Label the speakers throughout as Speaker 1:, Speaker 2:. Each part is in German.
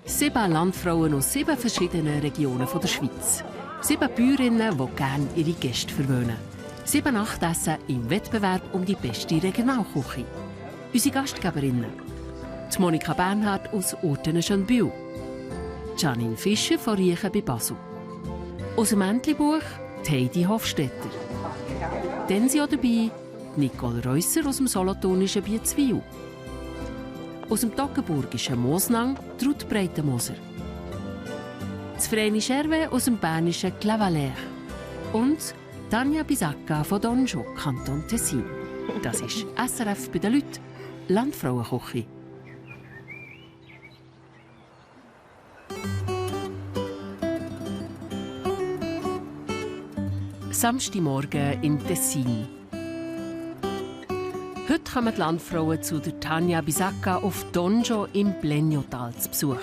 Speaker 1: 7 Landfrauen aus 7 verschiedenen Regionen der Schweiz. 7 Bäuerinnen, die gerne ihre Gäste verwöhnen. 7 Nachtessen im Wettbewerb um die beste Regionalküche. Unsere Gastgeberinnen: die Monika Bernhard aus Urtenen-Schönbühl, Janine Fischer von Riechen bei Basel. Aus dem Entlebuch Heidi Hofstetter. Dann sind auch dabei Nicole Reusser aus dem solothurnischen Biezwil. Aus dem toggenburgischen Mosnang Ruth Breitenmoser. Das Vreni Scherwe aus dem bernischen Clavalère. Und Tanja Bisacca von Donjo, Kanton Tessin. Das ist SRF bei den Leuten, Landfrauenküche. Samstagmorgen in Tessin. Heute kommen die Landfrauen zu der Tanja Bisacca auf Donjo im Bleniotal zu Besuch.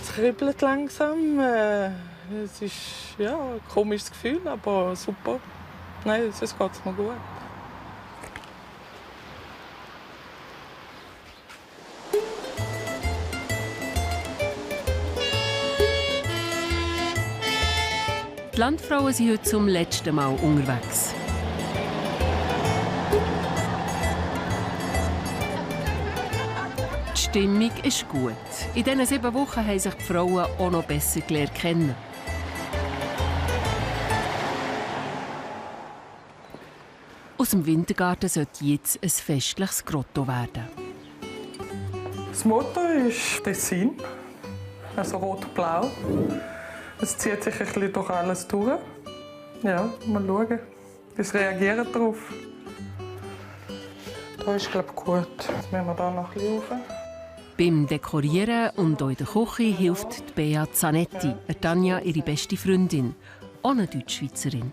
Speaker 2: Es kribbelt langsam. Es ist ein komisches Gefühl, aber super. Nein, sonst geht es mir gut.
Speaker 1: Die Landfrauen sind heute zum letzten Mal unterwegs. Die Stimmung ist gut. In diesen 7 Wochen haben sich die Frauen auch noch besser kennen. Aus dem Wintergarten sollte jetzt ein festliches Grotto werden.
Speaker 2: Das Motto ist Tessin, also rot-blau. Es zieht sich ein bisschen durch alles durch. Ja, mal schauen. Wir reagieren darauf. Da ist, glaube ich, gut. Jetzt müssen wir hier noch ein bisschen rauf.
Speaker 1: Beim Dekorieren und auch in der Küche hilft die Bea Zanetti, Tanja ihre beste Freundin, auch eine Deutschschweizerin.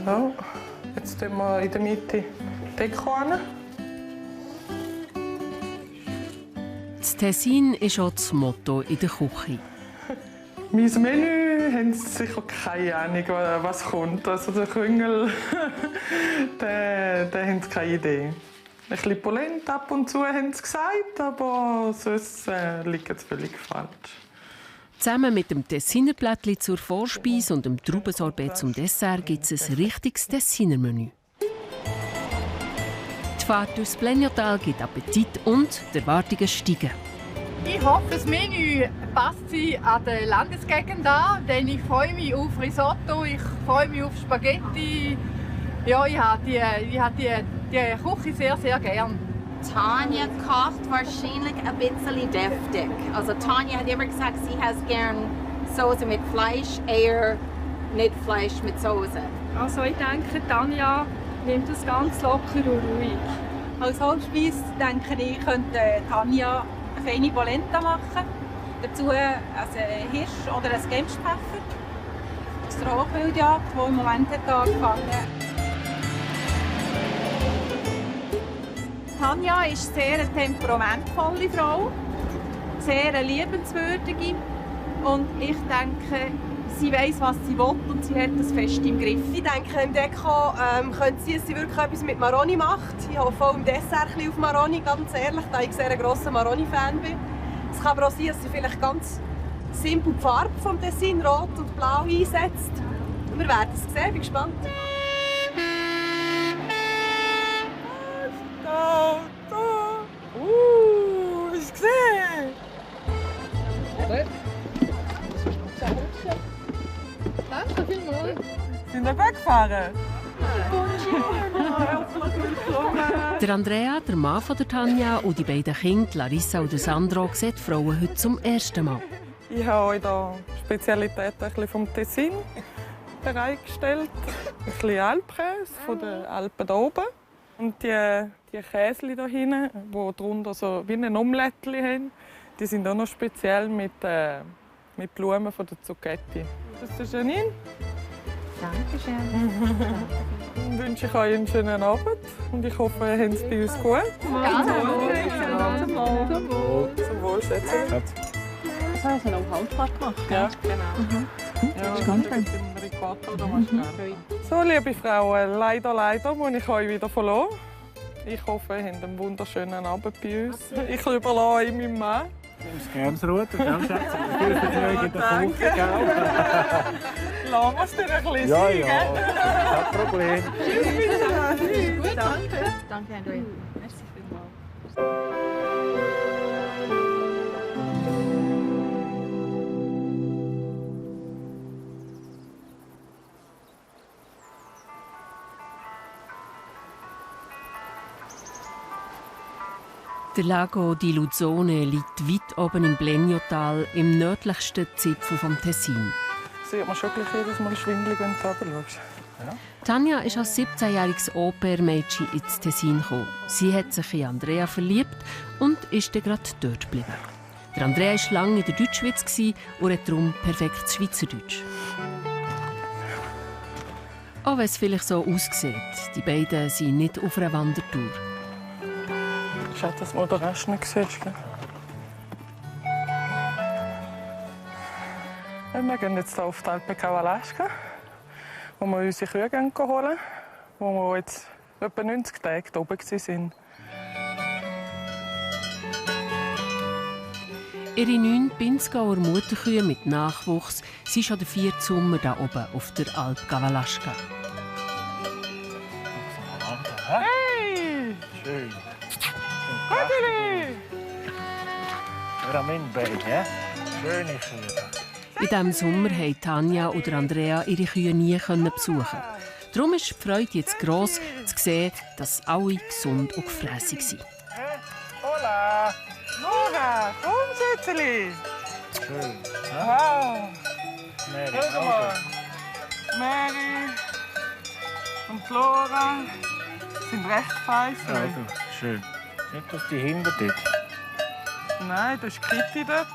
Speaker 2: So, jetzt tun wir in der Mitte die Deko hin.
Speaker 1: Das Tessin ist auch das Motto in der Küche.
Speaker 2: Mein Menü haben sie sicher keine Ahnung, was kommt. Also der Küngel, der haben sie keine Idee. Ein bisschen Polenta ab und zu haben sie gesagt, aber sonst liegt es völlig falsch.
Speaker 1: Zusammen mit dem Tessiner Plättli zur Vorspeise und dem Traubensorbet zum Dessert gibt es ein richtiges Tessiner Menü. Die Fahrt durchs Bleniotal gibt Appetit und die Erwartungen steigen.
Speaker 3: Ich hoffe, das Menü passt sich an der Landesgegend an, denn ich freue mich auf Risotto, ich freue mich auf Spaghetti. Ja, ich habe die Küche sehr, sehr gern.
Speaker 4: Tanja kocht wahrscheinlich ein bisschen deftig. Also Tanja hat immer gesagt, sie hat gern Soße mit Fleisch, eher nicht Fleisch mit Soße.
Speaker 5: Also ich denke, Tanja nimmt das ganz locker und ruhig.
Speaker 6: Als Hauptspeise denke ich, könnte Tanja eine feine Polenta machen. Dazu ein Hirsch oder ein Gemspfeffer. Das ist der Hochwildjagd, der im Moment angefangen hat. Tanja ist sehr eine temperamentvolle Frau, sehr eine liebenswürdige. Und ich denke, sie weiss, was sie will und sie hat das fest im Griff.
Speaker 7: Ich denke, im Deko könnte sie, dass sie wirklich etwas mit Maroni macht. Ich hoffe auch im Dessert ein bisschen auf Maroni, ganz ehrlich, da ich sehr ein grosser Maroni-Fan bin. Es kann aber auch sein, dass sie vielleicht ganz simpel die Farbe vom Tessin, rot und blau, einsetzt. Wir werden es sehen, bin gespannt.
Speaker 2: Hast du gesehen?
Speaker 3: Danke vielmals.
Speaker 2: Sind wir weggefahren?
Speaker 1: Der Andrea, der Mann von der Tanja und die beiden Kinder, Larissa und Sandro, sehen die Frauen heute zum ersten Mal.
Speaker 2: Ich habe euch hier Spezialitäten vom Tessin bereitgestellt. Ein bisschen Alpkäse von den Alpen hier oben. Und die Käse hier hinten, die drunter so wie ein Omelette haben, die sind auch noch speziell mit Blumen von der Zucchetti. Das ist Janine.
Speaker 4: Dankeschön.
Speaker 2: Dann wünsche ich euch einen schönen Abend und ich hoffe, ihr habt es bei uns gut.
Speaker 3: Zum Wohl.
Speaker 2: Zum Wohl, Schätze.
Speaker 6: Das haben wir noch Handfahrt gemacht.
Speaker 2: Ja, genau. Ja, ganz fein. So, liebe Frauen, leider muss ich euch wieder verlassen. Ich hoffe, ihr habt einen wunderschönen Abend bei uns. Ich überlasse euch meinem Mann.
Speaker 8: Nimm's gerne das Ruder, gell, Schatz? Viel Vergnügen in der Küche, gell?
Speaker 2: Lass es dir ein bisschen
Speaker 8: Ja,
Speaker 2: sein,
Speaker 8: ja, kein Problem.
Speaker 2: Tschüss, miteinander.
Speaker 3: Gut, danke. Danke, Andrea. Merci vielmals.
Speaker 1: Der Lago di Luzone liegt weit oben im Bleniotal, im nördlichsten Zipfel vom Tessin.
Speaker 2: Sieht man schon gleich jedes Mal schwindelig, wenn du runterschaust. Ja.
Speaker 1: Tanja ist als 17-jähriges Au-pair-Mädchen ins Tessin gekommen. Sie hat sich in Andrea verliebt und ist dann gerade dort geblieben. Der Andrea war lange in der Deutschschweiz und hat darum perfektes Schweizerdeutsch. Auch wenn es vielleicht so aussieht, die beiden sind nicht auf einer Wandertour.
Speaker 2: Schade, dass man den Rest nicht siehst. Wir gehen jetzt auf die Alpe Cavalaschka, wo wir unsere Kühe holen, wo wir jetzt etwa 90 Tage da oben waren.
Speaker 1: Ihre 9 Pinzgauer Mutterkühe mit Nachwuchs sind schon den 4. Sommer hier oben auf der Alpe Cavalaschka.
Speaker 2: Hey!
Speaker 8: Schön.
Speaker 2: Gudeli!
Speaker 8: Raminbein, ja? Schöne Kühe.
Speaker 1: In diesem Sommer konnten Tanja und Andrea ihre Kühe nie besuchen. Darum ist die Freude jetzt gross, zu sehen, dass alle gesund und gefrässig sind.
Speaker 2: Hola! Nora, komm, Schätzeli!
Speaker 8: Schön.
Speaker 2: Wow!
Speaker 8: Mary,
Speaker 2: Schau mal! Mary und Flora sind recht fein.
Speaker 8: Ja, du, schön. Nicht, dass die hinter dort.
Speaker 2: Nein, das ist Kitty dort.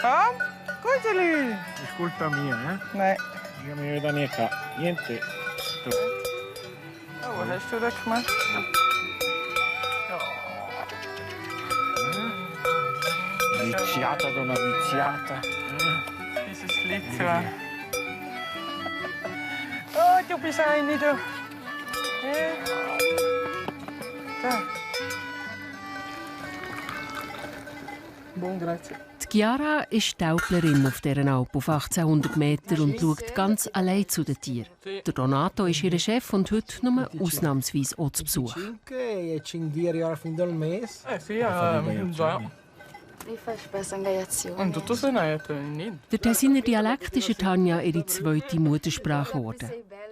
Speaker 2: Komm, Gudeli!
Speaker 8: Ist gut bei mir, ne?
Speaker 2: Nein.
Speaker 8: Ich habe mich wieder nie gehabt. Niente. Du.
Speaker 2: Oh, was hast du da gemacht?
Speaker 8: Viziata, donna viziata.
Speaker 2: Dieses Lied. Oh, du bist eine, du. Ja. Da. Buon grazie.
Speaker 1: Die Chiara ist Tauplerin auf dieser Alp auf 1800 Meter und schaut ganz allein zu den Tieren. Der Donato ist ihr Chef und heute nur ausnahmsweise auch zu Besuch.
Speaker 2: Sì, già. Und tutto se ne è niente.
Speaker 1: Der Tessiner Dialekt ist Tanja ihre zweite Muttersprache geworden.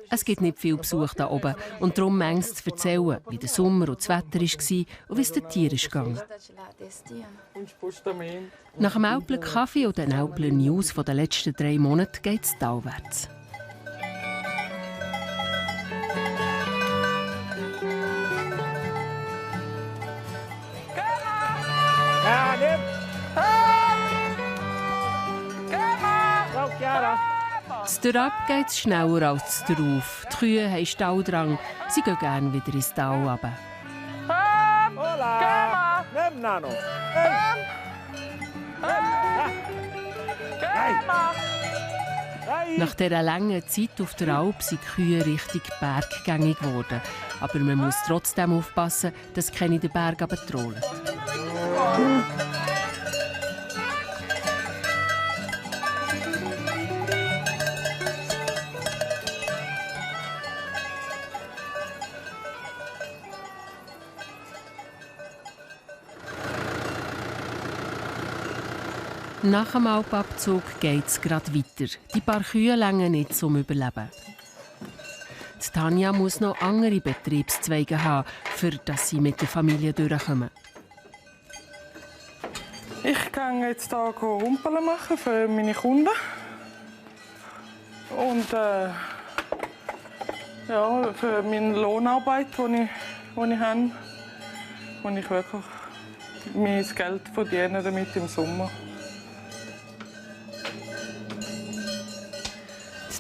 Speaker 1: Es gibt nicht viel Besuch hier oben und darum manches zu erzählen, wie der Sommer und das Wetter war und wie es den Tieren ging. Nach dem Aupler Kaffee und den Aupler News der letzten 3 Monate geht es talwärts.
Speaker 8: Ja, nimm! Ciao, Chiara!
Speaker 1: Das Durab geht es schneller als das Darauf. Die Kühe haben Stalldrang. Sie gehen gerne wieder ins Tal runter.
Speaker 8: Hola! Nimm, Nano! Hey! Hey!
Speaker 1: Nach dieser langen Zeit auf der Alp sind die Kühe richtig berggängig geworden. Aber man muss trotzdem aufpassen, dass keine den Berg runtertrollen. Nach dem Alpabzug geht es gerade weiter. Die paar Kühe reichen nicht zum Überleben. Die Tanja muss noch andere Betriebszweige haben, für dass sie mit der Familie durchkommen.
Speaker 2: Ich gehe jetzt hier Rumpeln machen für meine Kunden. Und ja, für meine Lohnarbeit, die ich habe, wo ich wirklich mein Geld verdiene damit im Sommer.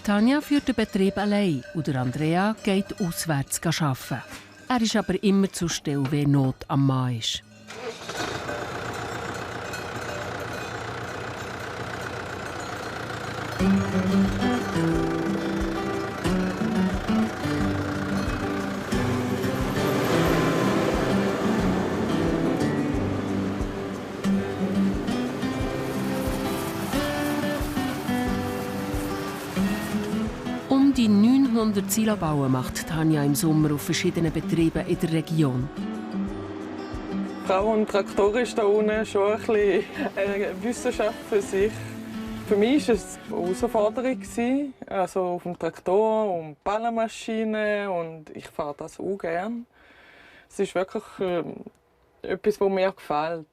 Speaker 1: Tanja führt den Betrieb allein und Andrea geht auswärts arbeiten. Er ist aber immer zur Stelle, wenn Not am Mann ist. Um die 900 Silobauen macht Tanja im Sommer auf verschiedenen Betrieben in der Region.
Speaker 2: Frau und Traktor ist da unten schon ein bisschen eine Wissenschaft für sich. Für mich war es eine Herausforderung. Also auf dem Traktor und Ballenmaschinen und ich fahre das auch gerne. Es ist wirklich etwas, was mir gefällt.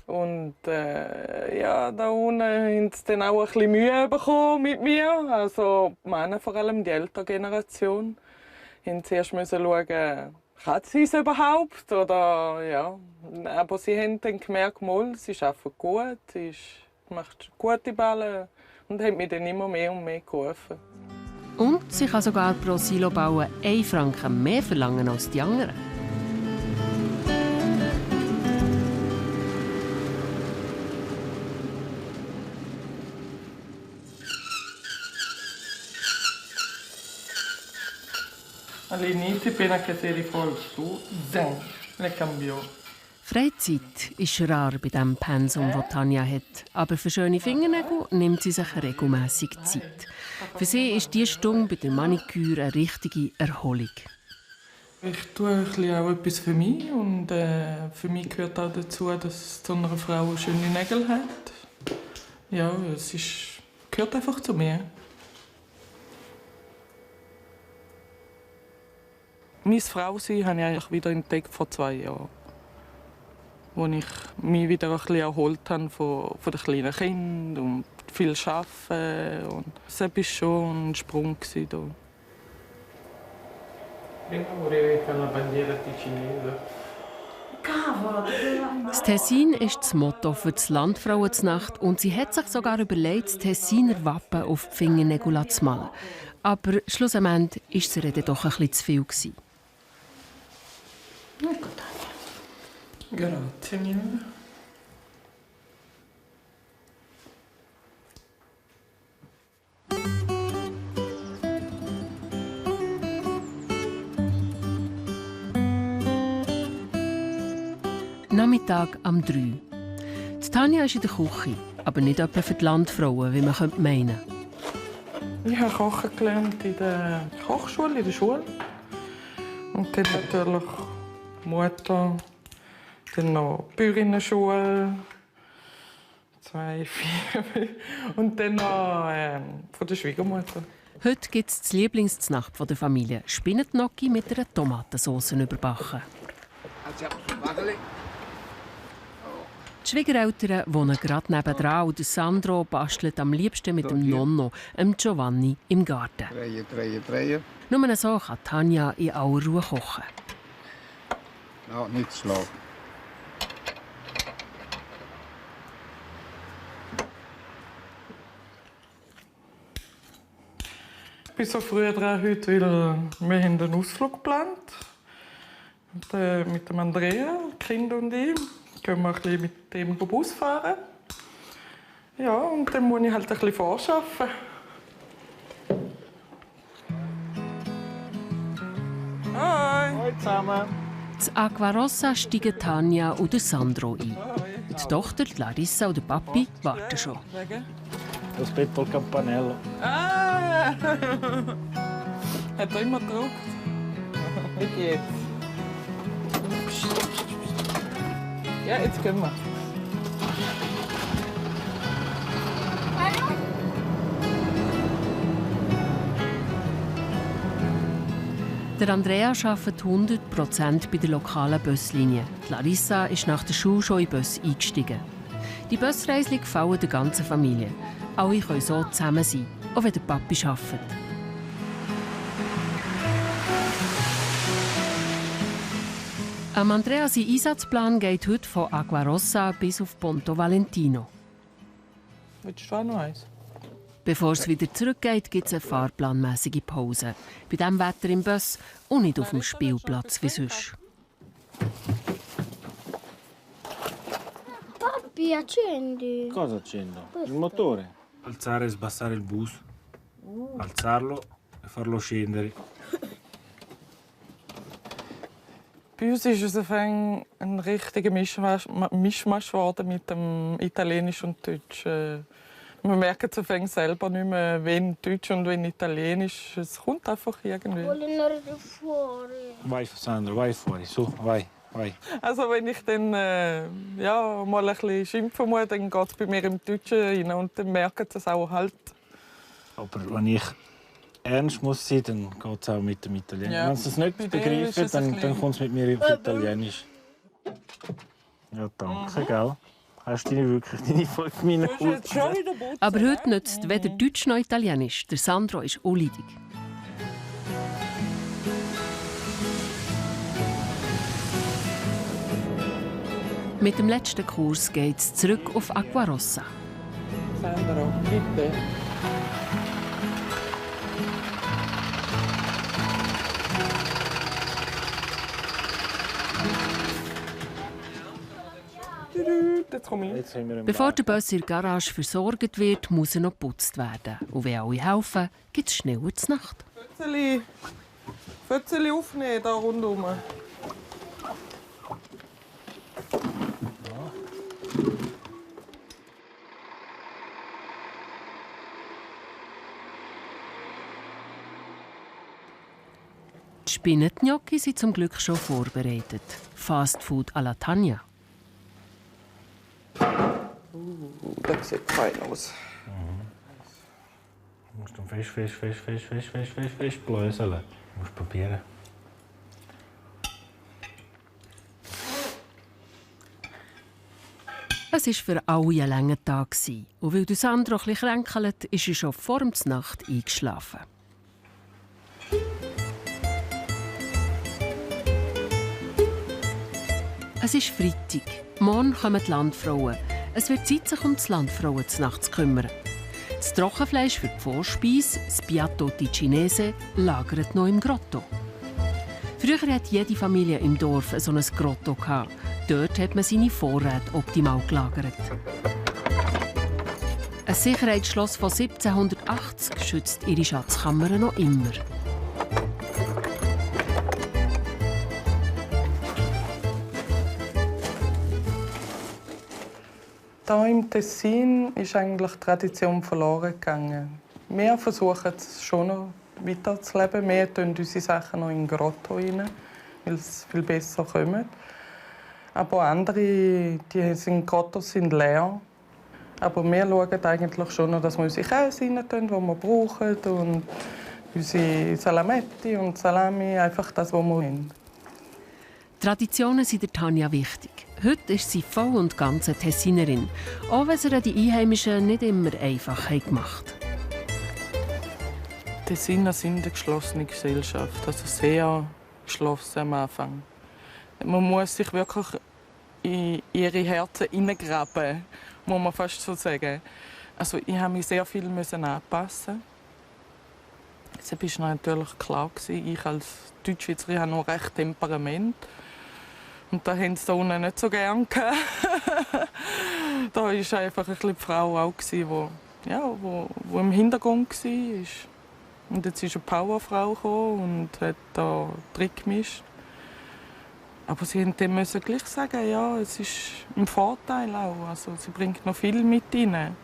Speaker 2: Und ja, da unten haben sie dann auch ein bisschen Mühe bekommen mit mir. Also die Männer, vor allem die ältere Generation, mussten zuerst schauen, kann sie es überhaupt? Oder, ja. Aber sie haben dann gemerkt, sie arbeitet gut, sie macht gute Ballen und haben mir dann immer mehr und mehr geholfen.
Speaker 1: Und sie kann sogar pro Silo bauen 1 Franken mehr verlangen als die anderen.
Speaker 2: All'inizio, appena che si rifolge tu, le cambio.
Speaker 1: Freizeit ist rar bei dem Pensum, das Tanja hat. Aber für schöne Fingernägel nimmt sie sich regelmässig Zeit. Für sie ist diese Stunde bei der Maniküre eine richtige Erholung.
Speaker 2: Ich tue auch etwas für mich und für mich gehört auch dazu, dass so eine Frau schöne Nägel hat. Ja, gehört einfach zu mir. Meine Frau sein habe ich eigentlich wieder entdeckt vor 2 Jahren. Als ich mich wieder ein bisschen erholt habe von den kleinen Kindern und viel Arbeiten. Und das war schon ein Sprung.
Speaker 1: Das Tessin ist das Motto für die Landfrauennacht und sie hat sich sogar überlegt, das Tessiner Wappen auf die Fingernägel zu malen. Aber schlussendlich war es ihr doch ein bisschen zu viel.
Speaker 2: Grazie mille.
Speaker 1: Nachmittag um 3. Die Tanja ist in der Küche, aber nicht etwa für die Landfrauen, wie man meinen könnte.
Speaker 2: Ich habe Kochen gelernt in der Kochschule, in der Schule. Und dann natürlich Mutter, dann noch Bäuerinnenschule, 2, 4 und dann noch von der Schwiegermutter.
Speaker 1: Heute gibt es die Lieblingsnacht der Familie: Spinatgnocchi mit einer Tomatensauce überbacken. Die Schwiegereltern wohnen gerade nebenan und Sandro bastelt am liebsten mit dem Nonno, dem Giovanni, im Garten.
Speaker 9: Drehen.
Speaker 1: Nur so kann Tanja in aller Ruhe kochen.
Speaker 9: Ja, nicht zu schlagen.
Speaker 2: Ich bin so früh dran heute, weil wir haben einen Ausflug geplant. Und, mit dem Andrea, Kind und ich, gehen wir ein bisschen mit dem Bus fahren. Ja, und dann muss ich halt ein bisschen vorschaffen. Hi!
Speaker 8: Hallo zusammen!
Speaker 1: In Aquarossa steigen Tanja und Sandro ein. Die Tochter, Larissa und der Papi warten schon.
Speaker 8: Aspetto il campanello.
Speaker 2: Ah! Hat er immer gedruckt? Nicht jetzt. Ja, jetzt gehen wir.
Speaker 1: Der Andrea arbeitet 100% bei der lokalen Buslinie. Die Larissa ist nach der Schule schon in den Bus eingestiegen. Die Busreisen gefallen der ganzen Familie. Alle können so zusammen sein, auch wenn der Papi arbeitet. Andrea, sein Einsatzplan geht heute von Aquarossa bis auf Ponto Valentino.
Speaker 2: Willst du auch noch eins?
Speaker 1: Bevor es wieder zurückgeht, gibt es eine fahrplanmäßige Pause. Bei diesem Wetter im Bus und nicht auf dem Spielplatz wie sonst.
Speaker 10: Papi, accendi.
Speaker 8: Cosa accendo? Il motore? alzare e sbassare il bus. Alzarlo e farlo scendere.
Speaker 2: Bei uns ist es ein richtiger Mischmasch geworden mit dem Italienisch und Deutsch. Man merkt es selber nicht mehr, wen Deutsch und wen Italienisch. Es kommt einfach irgendwie.
Speaker 8: Vai, Sandro, vai fuori, su, vai.
Speaker 2: Also wenn ich dann mal ein bisschen schimpfen muss, dann geht es bei mir im Deutschen rein und dann merken sie es auch halt.
Speaker 8: Aber wenn ich ernst muss sein, dann geht es auch mit dem Italienisch. Ja. Wenn sie es nicht begreifen, dann kommt es mit mir auf Italienisch. Ja, danke, gell? Hast du wirklich deine 5 Minuten?
Speaker 1: Aber heute nützt weder Deutsch noch Italienisch. Der Sandro ist unleidig. Mit dem letzten Kurs geht es zurück auf Acquarossa.
Speaker 2: Sandro, bitte.
Speaker 1: Bevor der Bus in der Garage versorgt wird, muss er noch geputzt werden. Und wenn alle helfen, gibt es schnell zur Nacht.
Speaker 2: Fötzeli aufnehmen, hier rundherum.
Speaker 1: Die Spinnengnocchi sind zum Glück schon vorbereitet. Fast Food à la Tanja.
Speaker 2: Das sieht fein aus.
Speaker 8: Du musst fest bläuseln. Du musst probieren.
Speaker 1: Es war für alle ein langer Tag. Und weil Sandro ein bisschen kränkelt, ist er schon vor der Nacht eingeschlafen. Es ist Freitag. Morgen kommen die Landfrauen. Es wird Zeit, sich um die Landfrauen zur Nacht zu kümmern. Das Trockenfleisch für die Vorspeise, das Piatto Ticinese, lagert noch im Grotto. Früher hatte jede Familie im Dorf so ein Grotto. Dort hat man seine Vorräte optimal gelagert. Ein Sicherheitsschloss von 1780 schützt ihre Schatzkammer noch immer.
Speaker 2: Hier im Tessin ist eigentlich die Tradition verloren gegangen. Wir versuchen es schon noch weiterzuleben. Wir tun unsere Sachen noch in Grotto rein, weil es viel besser kommt. Aber andere Grottos sind leer. Aber wir schauen eigentlich schon noch, dass wir unsere Käse rein tun, die wir brauchen. Und unsere Salametti und Salami, einfach das, was wir haben.
Speaker 1: Traditionen sind der Tanja wichtig. Heute ist sie voll und ganz eine Tessinerin, auch wenn sie die Einheimischen nicht immer einfach gemacht haben.
Speaker 2: Tessiner sind eine geschlossene Gesellschaft, also sehr geschlossen am Anfang. Man muss sich wirklich in ihre Herzen hineingraben, muss man fast so sagen. Also ich musste mich sehr viel anpassen. Das war natürlich klar. Ich als Deutschschweizerin habe noch recht Temperament. Und da haben sie da unten nicht so gerne. Da war einfach ein bisschen die Frau auch, die im Hintergrund war. Und jetzt ist eine Powerfrau gekommen und hat da Trick gemischt. Aber sie mussten gleich sagen, ja, es ist ein Vorteil auch. Also, sie bringt noch viel mit rein.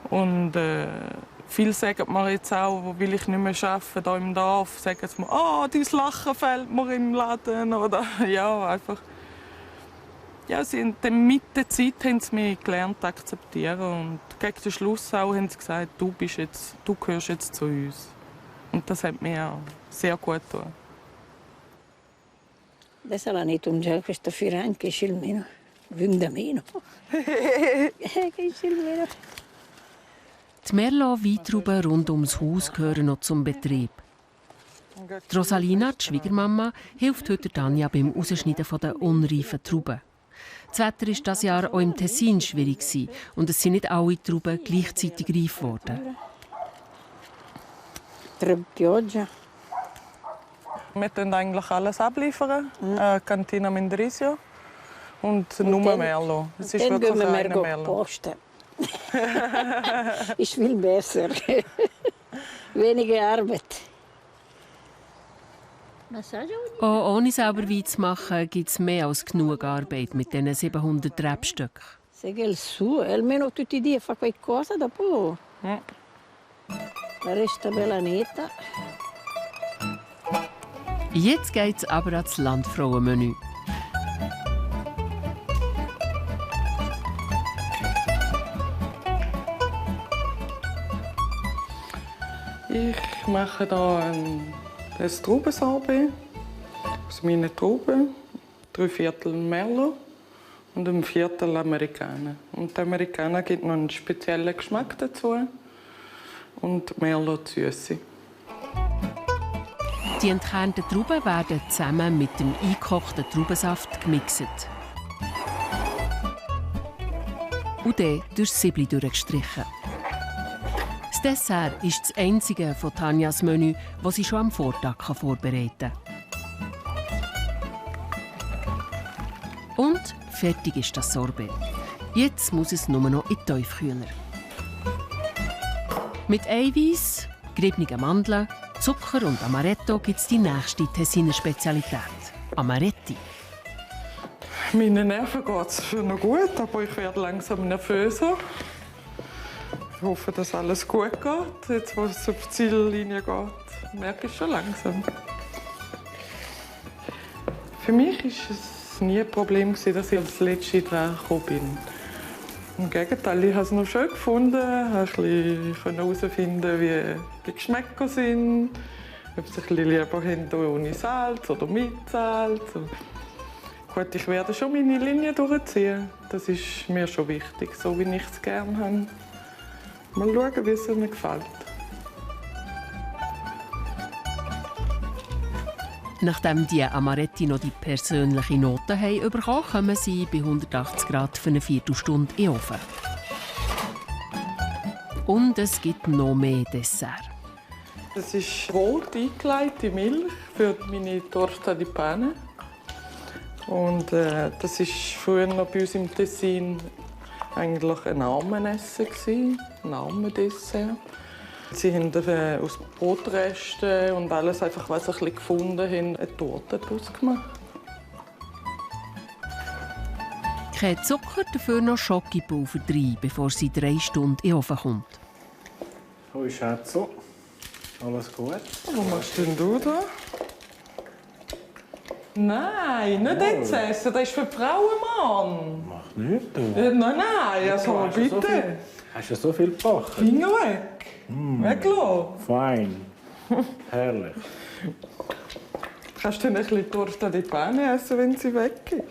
Speaker 2: Und viele sagen mir jetzt auch, weil ich nicht mehr arbeite hier im Dorf, sagen sie mir, dein Lachen fällt mir im Laden. Oder, ja, einfach. Ja, mit der Zeit haben sie mich gelernt zu akzeptieren. Und gegen den Schluss auch haben sie gesagt, du gehörst jetzt zu uns. Und das hat mir sehr gut getan.
Speaker 10: Adesso la netto un gel questo firan che c'è il meno. Vinda meno. Che c'è il meno.
Speaker 1: Die Merlot-Weintrauben rund ums Haus gehören noch zum Betrieb. Die Rosalina, die Schwiegermama, hilft heute Tanja beim Ausschneiden der unreifen Trauben. Das Wetter war dieses Jahr auch im Tessin schwierig und es sind nicht alle Trauben gleichzeitig reif geworden.
Speaker 2: Wir liefern eigentlich alles abliefern. Cantina Mendrisio und nur Merlot. Es ist wirklich reiner Merlot.
Speaker 10: Ist viel besser. Weniger Arbeit.
Speaker 1: Auch ohne selber Wein zu machen, gibt es mehr als genug Arbeit mit diesen 700 Rebstöcken.
Speaker 10: Se che il suo, almeno tutti i giorni fa qualcosa, dopo resta bella netta.
Speaker 1: Jetzt geht es aber ans Landfrauenmenü.
Speaker 2: Ich mache hier ein Traubensorbet aus meinen Trauben, 3/4 Merlot und 1/4 Amerikaner. Und der Amerikaner gibt noch einen speziellen Geschmack dazu und Merlot Süße.
Speaker 1: Die entkernten Trauben werden zusammen mit dem eingekochten Traubensaft gemixt. Und dann durchs Siebli durchgestrichen. Das Dessert ist das einzige von Tanjas Menü, das sie schon am Vortag vorbereiten kann. Und fertig ist das Sorbet. Jetzt muss es nur noch in den Tiefkühler. Mit Eiweiß, geriebenen Mandeln, Zucker und Amaretto gibt es die nächste Tessiner Spezialität: Amaretti.
Speaker 2: Meinen Nerven geht es schon noch gut, aber ich werde langsam nervöser. Ich hoffe, dass alles gut geht. Jetzt, wo es auf die Ziellinie geht, merke ich schon langsam. Für mich war es nie ein Problem, dass ich als Letzte dran gekommen bin. Im Gegenteil, ich habe es noch schön gefunden. Ich konnte herausfinden, wie die Geschmäcker sind. Ob sie ein lieber haben ohne Salz oder mit Salz. Gut, ich werde schon meine Linie durchziehen. Das ist mir schon wichtig, so wie ich es gerne habe. Mal schauen, wie es mir gefällt.
Speaker 1: Nachdem die Amaretti noch die persönliche Note haben bekommen, kommen sie bei 180 Grad für eine Viertelstunde in den Ofen. Und es gibt noch mehr Dessert.
Speaker 2: Das ist rot eingelegte Milch für meine Torta di Pane. Und das war früher noch bei uns im Tessin eigentlich ein Armenessen, ein Armendessert. Sie haben aus Brotresten und alles, einfach, was sie ein bisschen gefunden haben, eine Torte daraus gemacht.
Speaker 1: Kein Zucker, dafür noch Schokipulver rein, bevor sie 3 Stunden in den Ofen kommt.
Speaker 8: Hoi Schatzo, alles gut?
Speaker 2: Was machst denn du da? Nein, nicht jetzt essen, das ist für die Frauen, Mann.
Speaker 8: Mach nichts, du.
Speaker 2: Nein, also bitte.
Speaker 8: Hast du so viel gebacken?
Speaker 2: Finger weg. Weglassen.
Speaker 8: Fein. Herrlich.
Speaker 2: Kannst du dann ein bisschen Torta di Pane essen, wenn sie weg ist?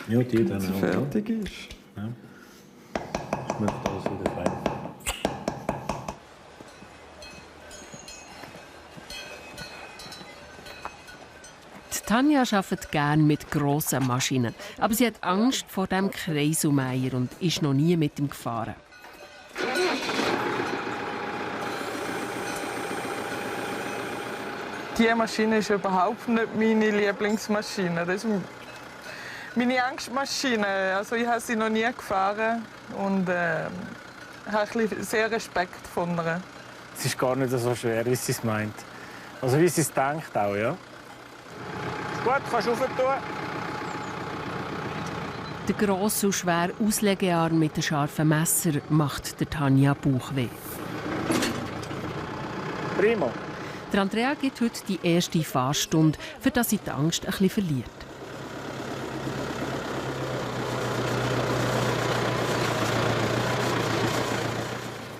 Speaker 8: Ja, die dann
Speaker 2: wenn sie
Speaker 8: auch.
Speaker 2: fertig ist.
Speaker 8: Ja. Schmeckt alles wieder fein.
Speaker 1: Tanja arbeitet gerne mit grossen Maschinen, aber sie hat Angst vor dem Kreiselmeier und ist noch nie mit ihm gefahren.
Speaker 2: Diese Maschine ist überhaupt nicht meine Lieblingsmaschine. Das ist meine Angstmaschine. Also ich habe sie noch nie gefahren und habe sehr Respekt von ihr.
Speaker 8: Es ist gar nicht so schwer, wie sie es meint. Also wie sie es denkt auch, ja. Gut, kannst du rauf tun.
Speaker 1: Der grosse und schwere Auslegearm mit dem scharfen Messer macht der Tanja Bauchweh.
Speaker 8: Prima.
Speaker 1: Der Andrea gibt heute die erste Fahrstunde, für das sie die Angst ein bisschen verliert.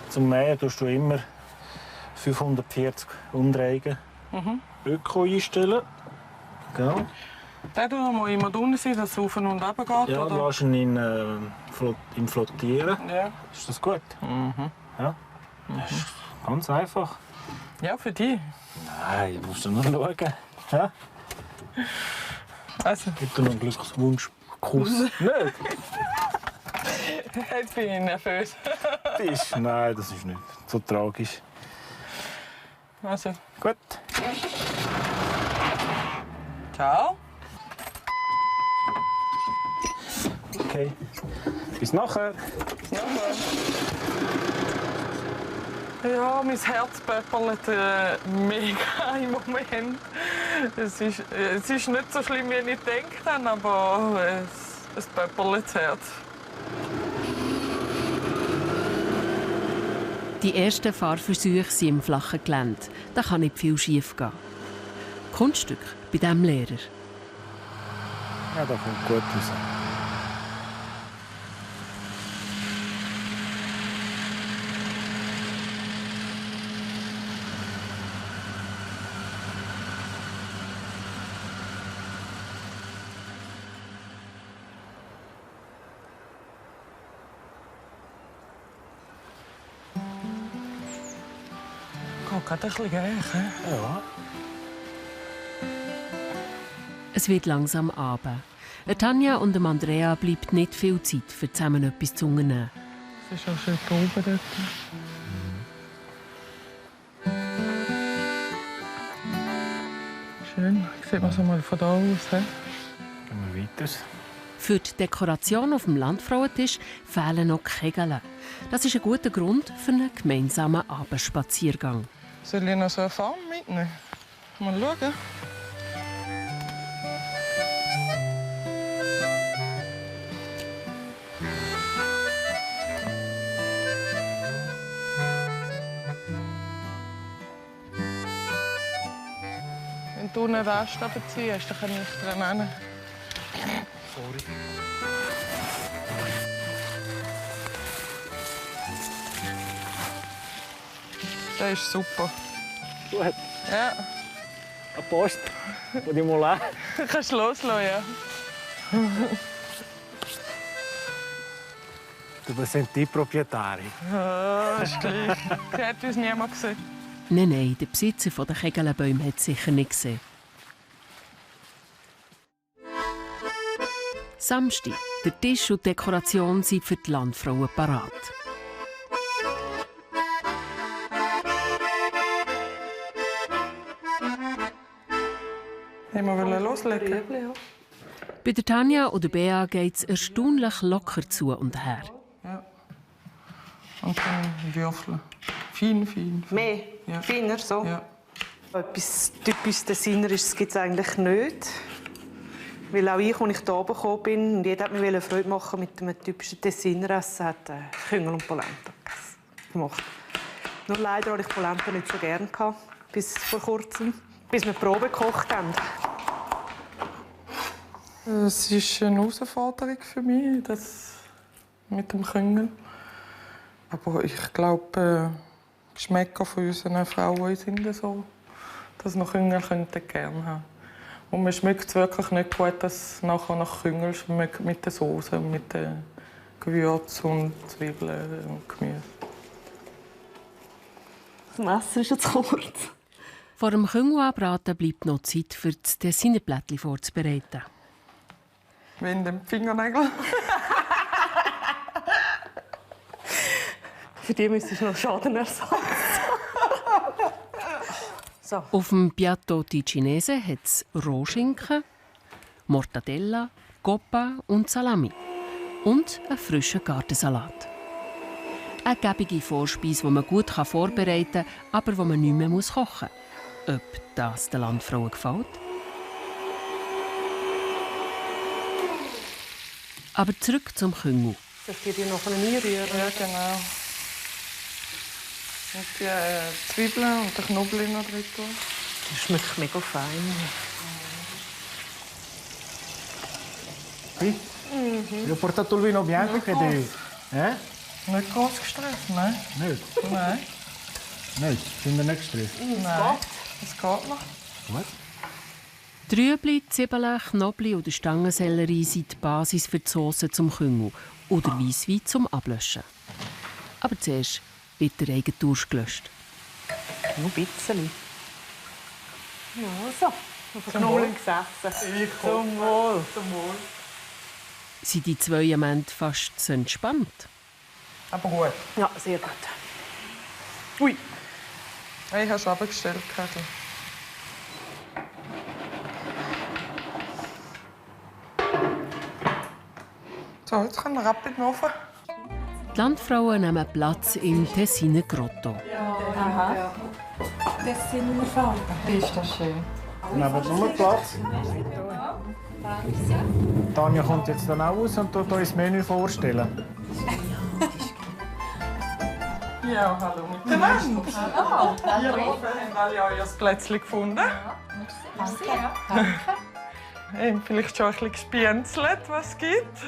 Speaker 8: Zum Mähen tust du immer 540 Umdrehungen Öko einstellen. Genau.
Speaker 2: Der muss immer drin sein, dass es auf und runter geht?
Speaker 8: Ja,
Speaker 2: oder?
Speaker 8: lass ihn im Flottieren.
Speaker 2: Ja.
Speaker 8: Ist das gut? Ja. Das ist ganz einfach.
Speaker 2: Ja, für dich.
Speaker 8: Nein, du musst nur schauen. Ja?
Speaker 2: Also.
Speaker 8: Gib dir noch einen Glückwunschkuss. Nicht?
Speaker 2: Jetzt bin ich nervös.
Speaker 8: Nein, das ist nicht so tragisch.
Speaker 2: Also.
Speaker 8: Gut.
Speaker 2: Ciao.
Speaker 8: Okay. Bis nachher.
Speaker 2: Ja, mein Herz pöppelt mega im Moment. Es ist nicht so schlimm, wie ich gedacht habe, aber es pöppelt das Herz.
Speaker 1: Die ersten Fahrversuche sind im flachen Gelände. Da kann nicht viel schief gehen. Kunststück bei diesem Lehrer.
Speaker 8: Ja, da kommt gut raus.
Speaker 2: Geht gerade ein bisschen gleich,
Speaker 8: Ja.
Speaker 1: Es wird langsam Abend. Tanja und Andrea bleibt nicht viel Zeit, für zusammen etwas zu unternehmen.
Speaker 2: Es ist auch schön oben dort. Schön. Sieht man so mal von da aus.
Speaker 8: Gehen wir weiter.
Speaker 1: Für die Dekoration auf dem Landfrauentisch fehlen noch Kegel. Das ist ein guter Grund für einen gemeinsamen Abendspaziergang.
Speaker 2: Soll ich noch so eine Farm mitnehmen? Mal schauen. Wenn du eine Weste abziehst, dann kann ich dran hin.
Speaker 8: Sorry.
Speaker 2: Das ist super.
Speaker 8: Gut.
Speaker 2: Ja.
Speaker 8: Eine Post. Und die mal an.
Speaker 2: Du kannst loslassen, ja.
Speaker 8: Du sind die Proprietari.
Speaker 2: Ja, ist gleich. Sie hat uns niemand gesehen.
Speaker 1: Nein, der Besitzer der Kegelbäume hat es sicher nicht gesehen. Samstag. Der Tisch und die Dekoration sind für die Landfrauen parat.
Speaker 2: Ich wollte loslegen.
Speaker 1: Bei der Tanja oder Bea geht es erstaunlich locker zu und her.
Speaker 2: Ja. Und dann würfeln. Fein, fein.
Speaker 11: Mehr?
Speaker 2: Ja.
Speaker 11: Feiner so?
Speaker 2: Ja.
Speaker 11: Etwas typisch Tessinerisches gibt es eigentlich nicht. Weil auch ich, als ich hier oben gekommen bin und jeder mir Freude machen mit einem typischen Tessiner Essen, hat Küngel und Polenta gemacht. Nur leider hatte ich Polenta nicht so gerne, bis vor kurzem, bis wir die Probe gekocht haben.
Speaker 2: Es ist eine Herausforderung für mich, das mit dem Küngel. Aber ich glaube, die Geschmäcker von unseren Frauen sind so, dass wir Küngel gerne haben. Und man schmeckt es wirklich nicht gut, dass es nachher nach Küngel schmeckt mit der Soße, mit den Gewürzen und Zwiebeln und Gemüse.
Speaker 11: Das Messer ist jetzt kurz.
Speaker 1: Vor dem Küngelanbraten bleibt noch Zeit, für das Tessinerplättchen vorzubereiten.
Speaker 2: Wenn den Fingernägel.
Speaker 11: Für die müsstest du noch Schadenersatz. So.
Speaker 1: Auf dem Piatto di Cinese hat es Rohschinken, Mortadella, Coppa und Salami. Und einen frischen Gartensalat. Eine gäbige Vorspeise, die man gut vorbereiten kann, aber die man nicht mehr kochen muss. Ob das den Landfrauen gefällt? Aber zurück zum Küngel.
Speaker 11: Soll ich dir noch einrühren?
Speaker 2: Ja, genau. Und die Zwiebeln und den Knoblauch noch drin tun.
Speaker 11: Das schmeckt mega fein.
Speaker 8: Qui? Ho portato il vino bianco che devi...
Speaker 2: Nicht groß gestresst, nein.
Speaker 8: Nicht?
Speaker 2: Nein.
Speaker 8: Nicht? Sind wir nicht gestresst?
Speaker 2: Nein. Es geht noch.
Speaker 8: Gut.
Speaker 1: Trübli, Zwiebeln, Knoblauch oder Stangensellerie sind die Basis für die Sauce zum Küngel oder Weisswein zum Ablöschen. Aber zuerst wird der eigene Durst gelöscht.
Speaker 11: Nur ein bisschen. Ja, so. Auf den Knoblauch gesessen. Zum Wohl. Zum Wohl.
Speaker 1: Sind die zwei am Ende fast so entspannt?
Speaker 2: Aber gut.
Speaker 11: Ja, sehr gut.
Speaker 2: Ui. Ich habe schon abgestellt. So, So, jetzt können wir ab in den Ofen.
Speaker 1: Die Landfrauen nehmen Platz im Tessiner Grotto.
Speaker 3: Aha.
Speaker 6: Tessiner Farbe.
Speaker 3: Ist das schön.
Speaker 8: Nehmen nur Platz. Tanja kommt jetzt dann auch raus und tut uns das Menü vorstellen.
Speaker 2: Ja, hallo miteinander.
Speaker 3: Hallo.
Speaker 2: Ihr habt alle euer Plätzchen gefunden.
Speaker 3: Danke.
Speaker 2: Vielleicht schon ein bisschen gespienzelt, was es gibt.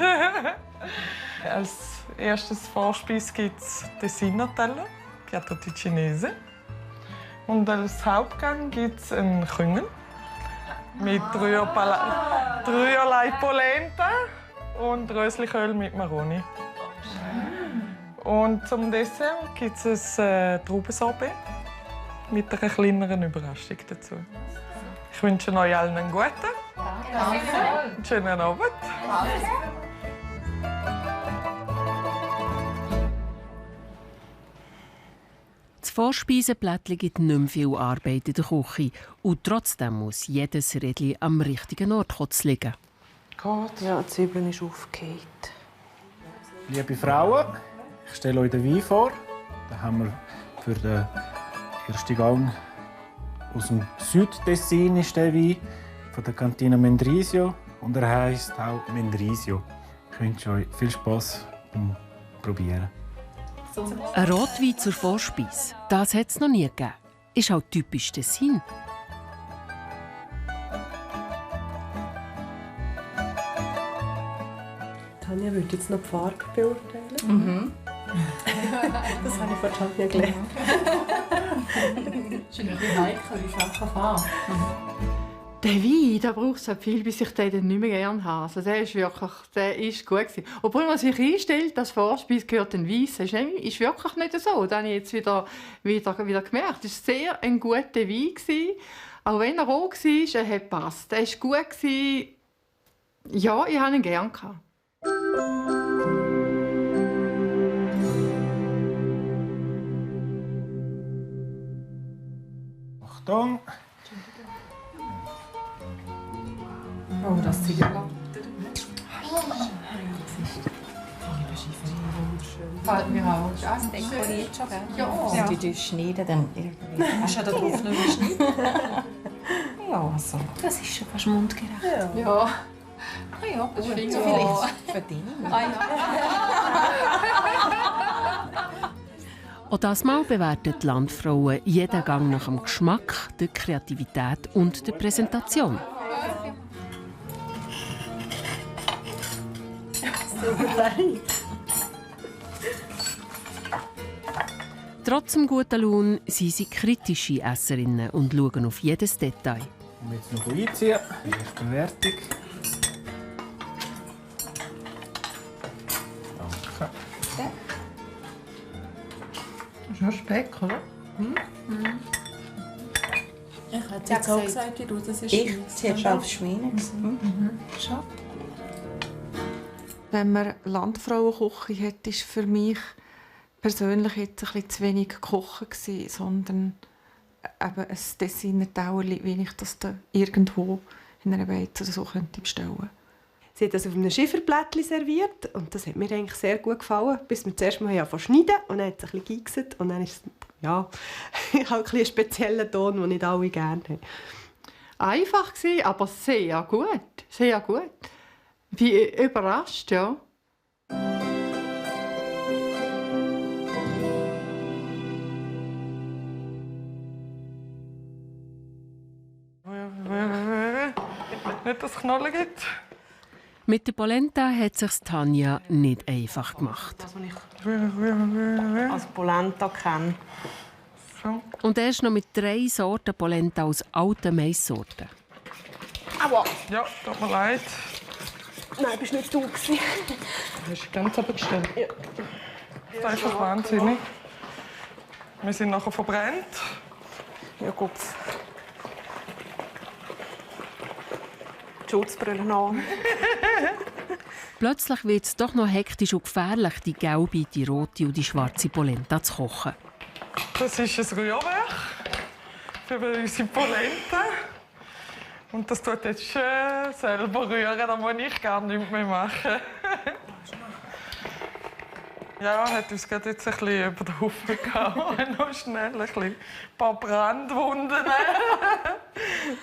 Speaker 2: Als erstes Vorspeise gibt es Tessiner-Teller, Piatto di Cinese. Und als Hauptgang gibt es einen Küngel mit dreierlei Polenta und Rösliköl mit Maroni. Und zum Dessert gibt es ein Traubensorbet mit einer kleineren Überraschung dazu. Ich wünsche euch allen einen guten, einen schönen Abend.
Speaker 1: Das Vorspeisenplättchen gibt nicht mehr viel Arbeit in der Küche. Und trotzdem muss jedes Rädchen am richtigen Ort liegen.
Speaker 11: Gut. Ja, die Zwiebeln ist aufgehängt.
Speaker 8: Liebe Frauen, ich stelle euch den Wein vor. Den haben wir für den ersten Gang aus dem Südtessin ist der Wein von der Cantina Mendrisio und er heisst auch Mendrisio. Ich wünsche euch viel Spass beim Probieren.
Speaker 1: Ein Rotwein zur Vorspeise, das hat es noch nie gegeben. Ist auch typisch Tessin.
Speaker 12: Tanja würde jetzt noch die Farbe beurteilen. Das habe ich von Tanja gelernt.
Speaker 3: Das ist ein bisschen heikel, wie scharfe Farbe. Der Wein, da braucht es viel, bis ich den nicht mehr gerne habe. Also der ist gut gewesen. Obwohl man sich einstellt, dass Vorspeise gehört ein Weiss. Das ist wirklich nicht so. Das habe ich jetzt wieder gemerkt. Es war sehr ein guter Wein gewesen. Auch wenn er roh war, er hat gepasst. Er war gut gewesen. Ja, ich habe ihn gerne gehabt.
Speaker 8: Achtung!
Speaker 12: Oh, das sieht ja gut.
Speaker 3: Gefällt mir auch.
Speaker 4: Das dekoriert schon, gell?
Speaker 3: Ja.
Speaker 4: Die schneiden dann irgendwie.
Speaker 12: Hast du da drauf noch geschnitten?
Speaker 4: Ja, so. Das ist schon fast mundgerecht.
Speaker 3: Ja.
Speaker 4: Ah ja,
Speaker 3: Das
Speaker 4: gut.
Speaker 3: finde ich
Speaker 4: So
Speaker 3: auch.
Speaker 4: vielleicht für dich.
Speaker 1: Auch das Mal bewerten die Landfrauen jeden Gang nach dem Geschmack, der Kreativität und der Präsentation. Trotz dem guten Lohn sind sie kritische Esserinnen und schauen auf jedes Detail.
Speaker 8: Und jetzt noch einziehen. Die erste Bewertung. Danke.
Speaker 3: Das ist nur Speck, oder?
Speaker 12: Ich hätte jetzt auch gesagt, das ist
Speaker 4: Ich habe auf Schweine.
Speaker 12: Schon.
Speaker 3: Wenn man Landfrauenküche hat, ist für mich persönlich jetzt ein bisschen zu wenig Kochen gewesen, sondern eben ein Tessiner Tauerli, wie ich das da irgendwo in einer Beiz oder so könnte bestellen.
Speaker 7: Sie hat das auf einem Schifferblättchen serviert und das hat mir eigentlich sehr gut gefallen, bis wir zuerst mal schneiden und dann hat es ein bisschen geigset und dann ist es ja, halt ein spezieller Ton, den nicht alle gerne haben. Einfach gewesen, aber sehr gut, sehr gut. Wie überrascht, ja.
Speaker 2: Nicht, dass es Knollen gibt.
Speaker 1: Mit der Polenta hat sich Tanja nicht einfach gemacht.
Speaker 11: Das, was ich als Polenta kenne.
Speaker 1: Und erst noch mit 3 Sorten Polenta aus alten Maissorten.
Speaker 7: Aua!
Speaker 2: Ja, tut mir leid.
Speaker 7: Nein, bist nicht du gewesen.
Speaker 2: Hast du ganz abgestellt? Ja. Das ist einfach wahnsinnig. Wir sind nachher verbrannt.
Speaker 11: Ja, Kopf. Die Schutzbrille an.
Speaker 1: Plötzlich wird es doch noch hektisch und gefährlich, die gelbe, die rote und die schwarze Polenta zu kochen.
Speaker 2: Das ist ein Rührwerk für unsere Polenta. Und das tut jetzt schön selber rühren, da muss ich gar nichts mehr machen. Ja, hat uns gerade jetzt ein bisschen über den Haufen gehauen. Noch schnell ein paar Brandwunden.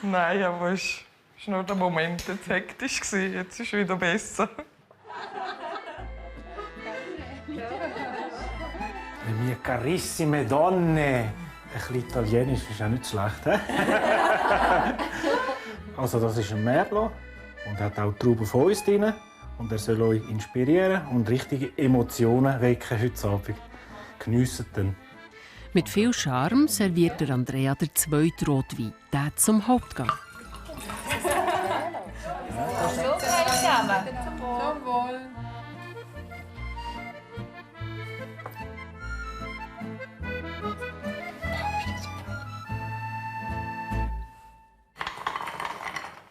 Speaker 2: Nein, aber es war nur der Moment jetzt hektisch. Jetzt ist es wieder besser.
Speaker 8: Le mie carissime donne. Ein bisschen Italienisch ist auch nicht schlecht. Also das ist ein Merlot und hat auch Trauben von uns drin. Und er soll euch inspirieren und richtige Emotionen wecken heute Abend. Geniessen dann.
Speaker 1: Mit viel Charme serviert der Andrea der zweite Rotwein, der zum Hauptgang.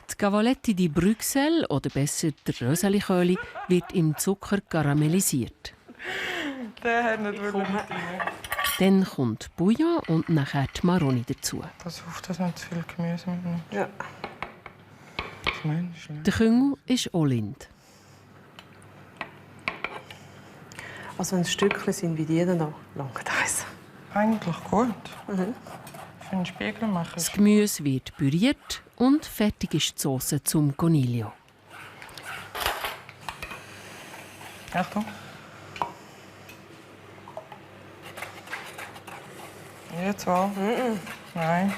Speaker 1: Die Cavaletti di Bruxelles, oder besser der Röseliköli, wird im Zucker karamellisiert.
Speaker 2: Der hat nicht rein.
Speaker 1: Dann kommt Bouillon und nachher die Maroni dazu.
Speaker 2: Versuch, dass nicht zu viel Gemüse mitnehmen.
Speaker 11: Ja.
Speaker 1: Der Küngel ist Olind.
Speaker 11: Also wenn es Stückchen sind wie die, dann langt eins.
Speaker 2: Eigentlich gut. Für einen Spiegel machen.
Speaker 1: Das Gemüse wird püriert und fertig ist die Sauce zum Coniglio.
Speaker 2: Achtung. Jetzt war. Nein.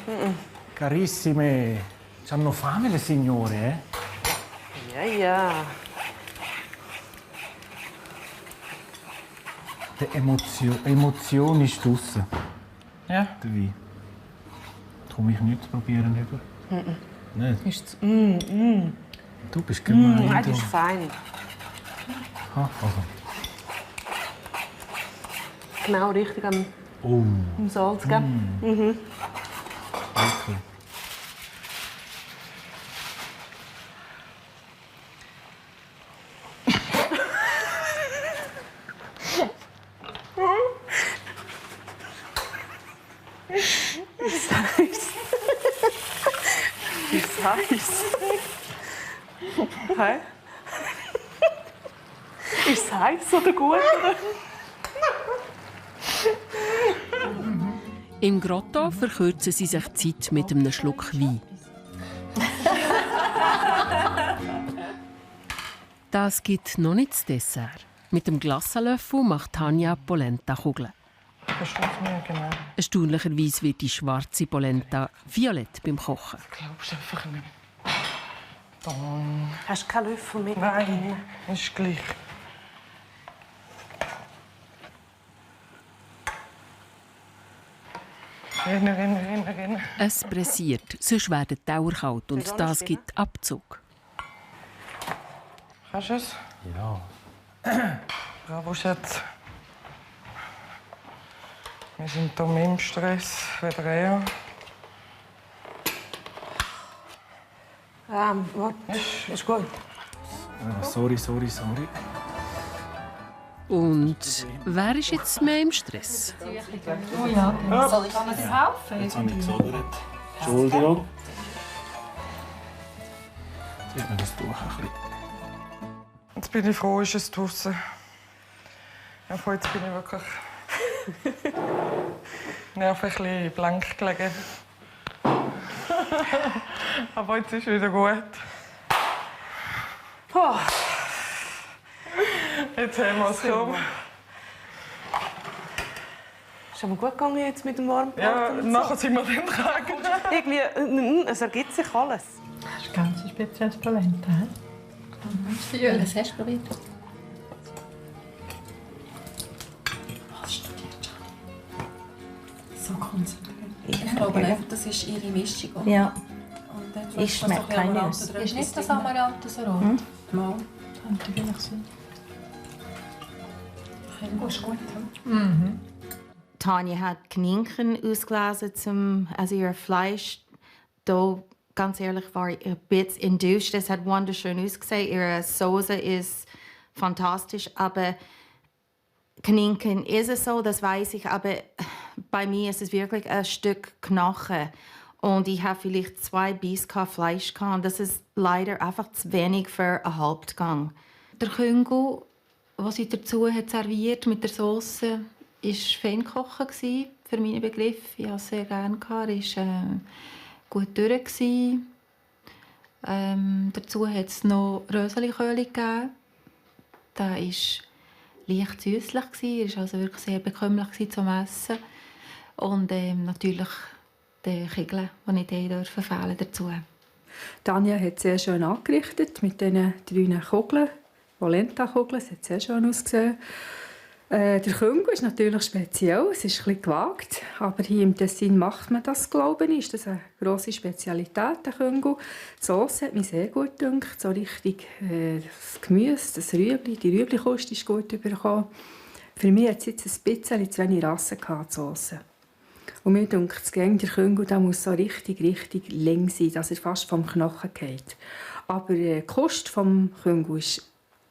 Speaker 8: Carissime, c'hanno fame le signore,
Speaker 11: Ja, ja.
Speaker 8: Die Emotion ist draussen.
Speaker 2: Ja.
Speaker 8: Der Wein. Komme ich nicht zu probieren über? Nicht?
Speaker 11: Ist
Speaker 8: Du bist gemein.
Speaker 11: Nein,
Speaker 8: du.
Speaker 11: das ist fein.
Speaker 8: Ah, also.
Speaker 11: Genau richtig am Salz, gell?
Speaker 8: Okay.
Speaker 11: Ist heiß. Hä? Ist es heiß oder gut? Oder?
Speaker 1: Im Grotto verkürzen sie sich die Zeit mit einem Schluck Wein. Das gibt noch nicht das Dessert. Mit dem Glassenlöffel macht Tanja Polenta-Kugeln.
Speaker 2: Verstehst du mir genau?
Speaker 1: Erstaunlicherweise wird die schwarze Polenta violett beim Kochen.
Speaker 2: Ich glaub's einfach nicht.
Speaker 11: Hast du keinen Löffel mit?
Speaker 2: Nein, ist gleich. Rennen.
Speaker 1: Es pressiert, sonst werden die Tauer kalt und das gibt Abzug.
Speaker 2: Kannst du es?
Speaker 8: Ja.
Speaker 2: Bravo, Schatz. Wir sind hier mehr im Stress wie er.
Speaker 11: Warte. Ist gut.
Speaker 8: Sorry.
Speaker 1: Und wer ist jetzt mehr im Stress?
Speaker 5: Oh ja, soll ich dir helfen?
Speaker 8: Jetzt habe ich gesodert. Entschuldigung. Jetzt wird mir das Tuch ein bisschen.
Speaker 2: Jetzt bin ich froh, ist es draußen. Ja, von jetzt bin ich wirklich nervig ein bisschen blank gelegen. Aber jetzt ist wieder gut.
Speaker 11: Oh.
Speaker 2: Jetzt haben wir es schon.
Speaker 11: Ist aber gut gegangen jetzt mit dem warmen
Speaker 2: Ja,
Speaker 11: Platten und
Speaker 2: nachher sind wir dann dran.
Speaker 11: Irgendwie, es ergibt sich alles.
Speaker 5: Das ist ganz ein spezielles Polenta.
Speaker 13: Was hast du probiert?
Speaker 5: So konzentriert.
Speaker 13: Ich glaube einfach, das ist ihre Mischung. Oder?
Speaker 10: Ja.
Speaker 13: Und dann
Speaker 10: Ich schmecke keine Nuss.
Speaker 13: Ist nicht das Amaranth so rot?
Speaker 5: Mal. Könnte vielleicht sein. Ist gut.
Speaker 4: Tanja hat Kaninchen ausgelesen, also ihr Fleisch. Da, ganz ehrlich, war ich ein bisschen enttäuscht. Es hat wunderschön ausgesehen. Ihre Soße ist fantastisch, aber Kaninchen ist es so, das weiß ich, aber bei mir ist es wirklich ein Stück Knochen. Und ich habe vielleicht 2 Bissen Fleisch gehabt. Das ist leider einfach zu wenig für einen Hauptgang. Der Küngel was sie dazu hat serviert mit der Sauce, war Feinkochen für meinen Begriff. Ich hatte es sehr gerne. Er war gut durch. Dazu hat es noch Röseliköli gegeben. Der war leicht süßlich. Er war also wirklich sehr bekömmlich zum Essen. Und natürlich die Kegel, die ich dazu fehlen dazu.
Speaker 5: Tanja hat sehr schön angerichtet mit diesen 3 Kugeln. Polenta-Kugeln, das hat sehr schön ausgesehen. Der Küngo ist natürlich speziell, es ist etwas gewagt, aber hier im Tessin macht man das, glaube ich. Ist das eine grosse Spezialität, der Küngo. Die Sauce hat mir sehr gut gedacht, so richtig das Gemüse, das Rüebli, die Rüebli-Kost ist gut übergekommen. Für mich hat es jetzt ein bisschen zu wenig Rasse gehabt, die Sauce. Und mir denkt, der Küngo muss so richtig lang sein, dass er fast vom Knochen geht. Aber die Kost vom Küngo war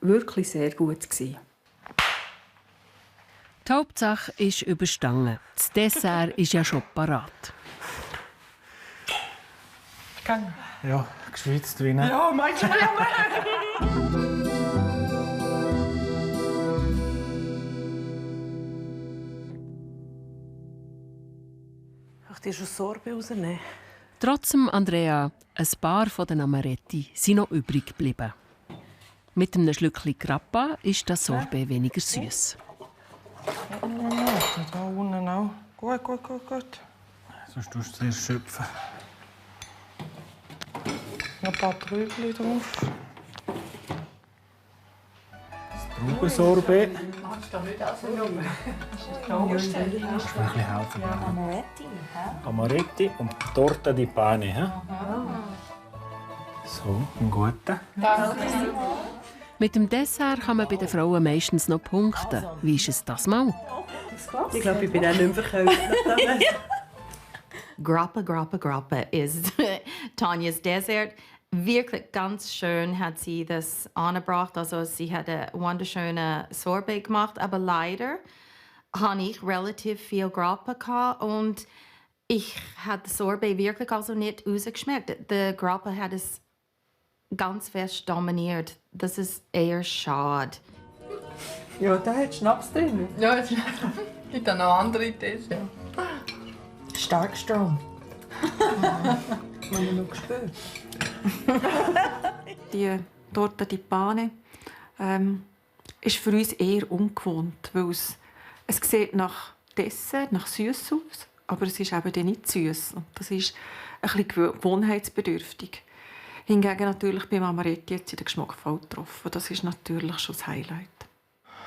Speaker 5: wirklich sehr gut.
Speaker 1: Die Hauptsache ist überstanden. Das Dessert ist ja schon parat.
Speaker 8: Ja, geschwitzt wie ne?
Speaker 2: Ja, meinst du ja.
Speaker 11: Ich dir schon Sorbet rausnehmen.
Speaker 1: Trotzdem, Andrea, ein paar von den Amaretti sind noch übrig geblieben. Mit einem Schlückchen Grappa ist das Sorbet weniger süß.
Speaker 2: Da unten auch. Gut.
Speaker 8: Sonst tust du zuerst schöpfen.
Speaker 2: Noch ein paar Trübchen drauf.
Speaker 8: Das Traubensorbet.
Speaker 13: Machst du nicht also nur?
Speaker 8: Ich will ein bisschen helfen. Amaretti und Torta di Pane. So, einen guten.
Speaker 1: Mit dem Dessert kann man bei den Frauen meistens noch punkten. Wie ist es das mal?
Speaker 12: Ich glaube, ich bin auch nicht mehr verkauft.
Speaker 4: Grappa ist Tanjas Dessert. Wirklich ganz schön hat sie das angebracht. Also sie hat einen wunderschönen Sorbet gemacht, aber leider hatte ich relativ viel Grappa gehabt und ich habe das Sorbet wirklich also nicht rausgeschmeckt. Der Grappa hat es ganz fest dominiert. Das ist eher schade.
Speaker 12: Ja, da hat Schnaps drin.
Speaker 3: Ja, es gibt auch noch andere Tees. Ja.
Speaker 12: Stark strong. Man hat noch gespürt.
Speaker 14: Die Torta di Pane ist für uns eher ungewohnt, weil es sieht nach Dessert, nach süß aus, aber es ist eben nicht süß. Das ist ein bisschen gewohnheitsbedürftig. Hingegen natürlich beim Amaretti hat sie den Geschmack voll getroffen. Das ist natürlich schon das Highlight.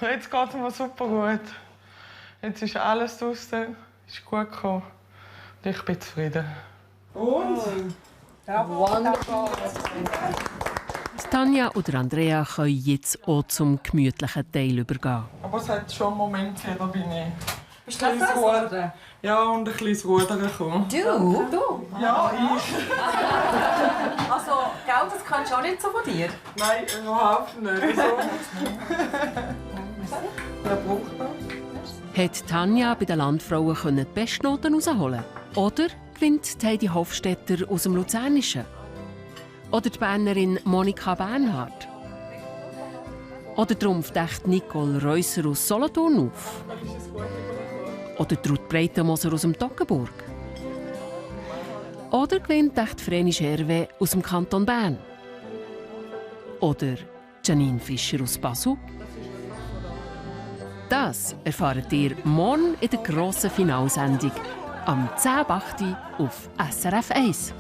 Speaker 2: Jetzt geht es mir super gut. Jetzt ist alles draußen, ist gut gekommen. Und ich bin zufrieden. Und?
Speaker 12: Wunderbar.
Speaker 1: Tanja und Andrea können jetzt auch zum gemütlichen Teil übergehen.
Speaker 2: Aber es hat schon einen Moment gegeben, da bin ich.
Speaker 12: Bist du Ruder?
Speaker 2: Ja, und ein kleines Rudern gekommen.
Speaker 12: Du?
Speaker 2: Ja, ich.
Speaker 12: Also, gell, das kannst du auch nicht so von dir?
Speaker 2: Nein, überhaupt nicht. So. Wer braucht das?
Speaker 1: Hat Tanja bei den Landfrauen die Bestnoten herausholen? Oder gewinnt Heidi Hofstetter aus dem Luzernischen? Oder die Bernerin Monika Bernhardt? Oder trumpft echt Nicole Reusser aus Solothurn auf? Oder Ruth Breitenmoser aus dem Toggenburg? Oder gewinnt echt Vreni Scherwe aus dem Kanton Bern? Oder Janine Fischer aus Basel? Das erfahrt ihr morgen in der grossen Finalsendung am 10.08 auf SRF 1.